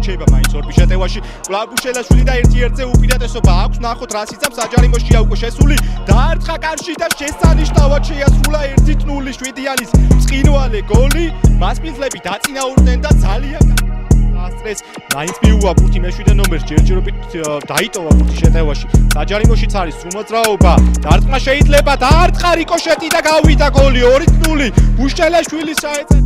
რჩება მაინც ორბის შეტევაში კვლავ ბუშელაშვილი და ერთ-ერთზე უპირატესობა აქვს ნახოთ რა სიძამს საჯარიმოშია უკვე შესული დაარტყა კარში და შესანიშნავად შეასრულა 1-0 შვიდიანის მწყინვალე გოლი მასპინძლები დაწინაურდნენ და ძალიან ასტრეს მაინც მიუვა ბურთი მე-7 ნომერს ჯერჯერობით დაიტოვა ბურთი შეტევაში საჯარიმოშიც არის სრულმოძრაობა დაარტყმა შეიძლება დაარტყა რიკოშეტი და გავიდა გოლი 2-0 ბუშელაშვილის საეცე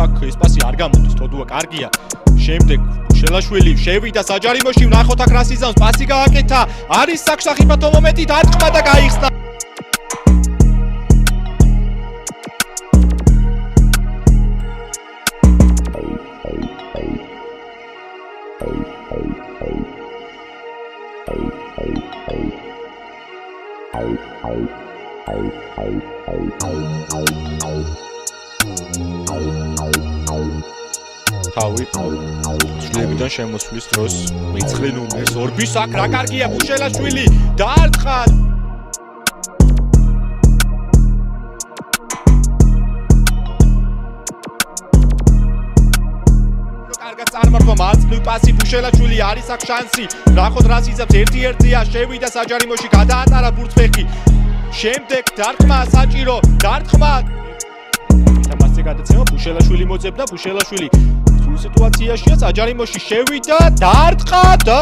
აქ ესპასი არ გამოდის თოდუა კარგია შემდეგ შელაშვილი შევიდა საჯარიმოში ვნახოთ აქ რა სიზამს პასი გააკეთა არის საკშახიფათო მომენტი დაარტყმა და გაიხსნა თავი შლებიდან შემოსვლის დროს მეცხრე ნომერს ორბის აქ რა კარგია ბუშელაშვილი დაარტყა კარგად წარმართვა მარცხნივ პასი ბუშელაშვილი არის აქ შანსი ნახოთ რა სიზამს 1-1-ზეა შევიდა საჯარიმოში გადაატარა ბურთს ფეხი შემდეგ დარტყმა საჭირო დარტყმა მასზე გადაცემა ბუშელაშვილი მოძებდა ბუშელაშვილი სულ სიტუაციაშია საჯარიმოში შევიდა დაარტყა და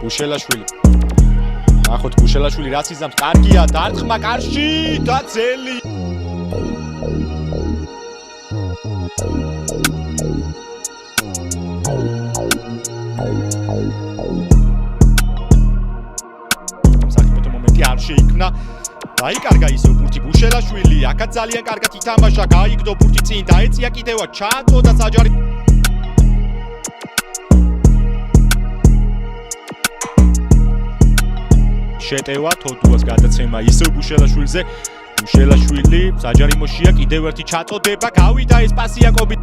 ბუშელაშვილი ნახოთ ბუშელაშვილი რა სიზამს კარგია დაარტყმა კარში და ძელი საკუთო მომენტი არ შეიქმნა დაიკარგა ისევ ბურთი ბუშელაშვილი აქაც ძალიან კარგად ითამაშა გაიგდო ბურთი წინ დაეწია კიდევაც ჩააწოდა საჯარი შეტევა თოდუას გადაცემა ისევ ბუშელაშვილზე ბუშელაშვილი საჯარიმოშია კიდევ ერთი ჩაწოდება გავიდა ეს პასი იაკობი